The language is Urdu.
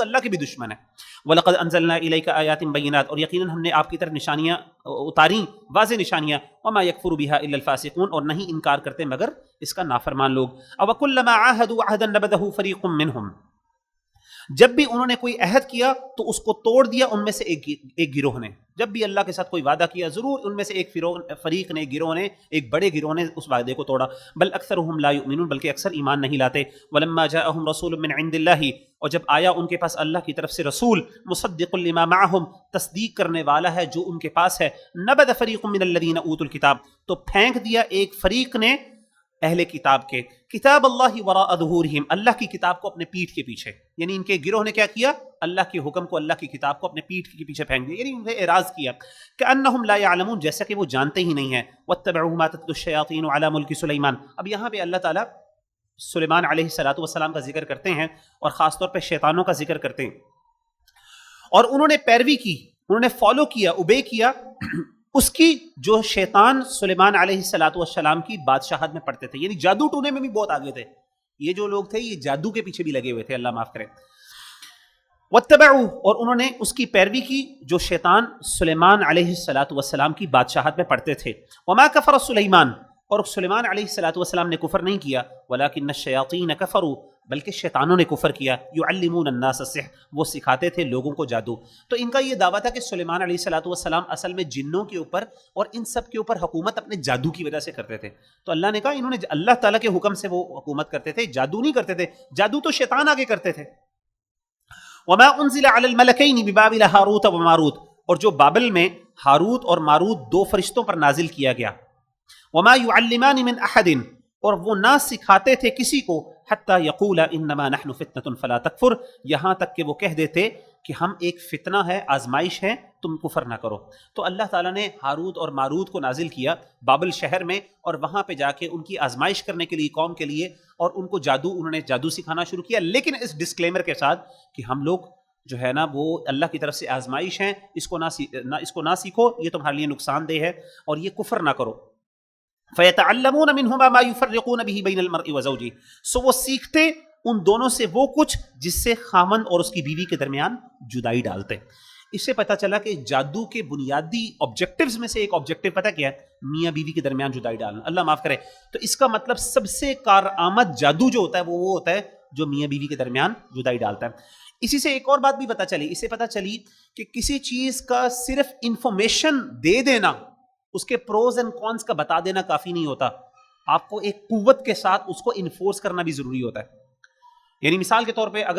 اللہ کے بھی دشمن ہے. وَلَقَدْ أَنزَلْنَا إِلَيْكَ آيَاتٍ بَيِّنَاتٍ, اور یقیناً ہم نے آپ کی طرف نشانیاں اتاری, واضح نشانیاں. وَمَا يَكْفُرُ بِهَا إِلَّا الْفَاسِقُونَ, اور نہیں انکار کرتے مگر اس کا نافرمان لوگ. أَوَكُلَّمَا عَاهَدُوا عَهْدًا نَبَذَهُ فَرِيقٌ مِّنْهُمْ, جب بھی انہوں نے کوئی عہد کیا تو اس کو توڑ دیا ان میں سے ایک گروہ نے. جب بھی اللہ کے ساتھ کوئی وعدہ کیا ضرور ان میں سے ایک فریق نے, گروہ نے, ایک بڑے گروہ نے اس وعدے کو توڑا. بل اکثرهم لا یؤمنون, بلکہ اکثر ایمان نہیں لاتے. ولما جاءهم رسول من عند اللہ, اور جب آیا ان کے پاس اللہ کی طرف سے رسول, مصدق لما معهم, تصدیق کرنے والا ہے جو ان کے پاس ہے. نبذ فریق من الذین اوتوا الکتاب, تو پھینک دیا ایک فریق نے اہل کتاب کے, کتاب اللہ وراء ظہورہم, اللہ کی کتاب کو اپنے پیٹھ کے پیچھے. یعنی ان کے گروہ نے کیا کیا, اللہ کے حکم کو, اللہ کی کتاب کو اپنے پیٹھ کے پیچھے پھینک دیا, یعنی انہیں اعراض کیا. کأنہم لا یعلمون, جیسا کہ وہ جانتے ہی نہیں ہیں. واتبعوا ما تتلو الشیاطین علی ملک سلیمان, اب یہاں پہ اللہ تعالیٰ سلیمان علیہ السلام کا ذکر کرتے ہیں اور خاص طور پہ شیطانوں کا ذکر کرتے ہیں. اور انہوں نے پیروی کی, انہوں نے فالو کیا, اوبے کیا اس کی جو شیطان سلیمان علیہ السلام کی بادشاہت میں پڑھتے تھے. یعنی جادو ٹونے میں بھی بہت آگے تھے یہ جو لوگ تھے, یہ جادو کے پیچھے بھی لگے ہوئے تھے, اللہ معاف کرے. واتبعوا, اور انہوں نے اس کی پیروی کی جو شیطان سلیمان علیہ السلام کی بادشاہت میں پڑھتے تھے. وما کفر سلیمان, اور سلیمان علیہ السلام نے کفر نہیں کیا. ولکن الشیاطین کفروا, بلکہ شیطانوں نے کفر کیا. یعلمون الناس السحر, وہ سکھاتے تھے لوگوں کو جادو. تو ان کا یہ دعویٰ تھا کہ سلیمان علیہ السلام اصل میں جنوں کے اوپر اور ان سب کے اوپر حکومت اپنے جادو کی وجہ سے کرتے تھے. تو اللہ نے کہا انہوں نے اللہ تعالیٰ کے حکم سے وہ حکومت کرتے تھے, جادو نہیں کرتے تھے. جادو تو شیطان آگے کرتے تھے. وما انزل علی الملکین ببابل ہاروت و ماروت, اور جو بابل میں ہاروت اور ماروت دو فرشتوں پر نازل کیا گیا. وما يعلمان من احد, اور وہ نہ سکھاتے تھے کسی کو, حتی یقولا انما نحن فتنة فلا تکفر, یہاں تک کہ وہ کہہ دیتے کہ ہم ایک فتنہ ہے, آزمائش ہے, تم کفر نہ کرو. تو اللہ تعالیٰ نے ہاروت اور ماروت کو نازل کیا بابل شہر میں, اور وہاں پہ جا کے ان کی آزمائش کرنے کے لیے, قوم کے لیے, اور ان کو انہوں نے جادو سکھانا شروع کیا, لیکن اس ڈسکلیمر کے ساتھ کہ ہم لوگ جو ہے نا وہ اللہ کی طرف سے آزمائش ہیں, اس کو نہ سیکھو, یہ تمہارے لیے نقصان دہ ہے, اور یہ کفر نہ کرو. فَيَتَعَلَّمُونَ مِنْهُمَا مَا يُفَرِّقُونَ بِهِ بَيْنَ الْمَرْءِ وَزَوْجِهِ, سو وہ سیکھتے ان دونوں سے وہ کچھ جس سے خامند اور اس کی بیوی کے درمیان جدائی ڈالتے. اس سے پتہ چلا کہ جادو کے بنیادی آبجیکٹیوز میں سے ایک آبجیکٹیو پتہ کیا ہے, میاں بیوی کے درمیان جدائی ڈالنا. اللہ معاف کرے. تو اس کا مطلب سب سے کارآمد جادو جو ہوتا ہے وہ ہوتا ہے جو میاں بیوی کے درمیان جدائی ڈالتا ہے. اسی سے ایک اور بات بھی پتہ چلی, اس سے پتہ چلی کہ کسی چیز کا صرف انفارمیشن دے دینا, اس کے پروز اینڈ کونس کا بتا دینا کافی نہیں ہوتا, آپ کو ایک قوت کے ساتھ اس کو انفورس کرنا بھی ضروری ہوتا ہے. یعنی مثال کے طور پہ اگر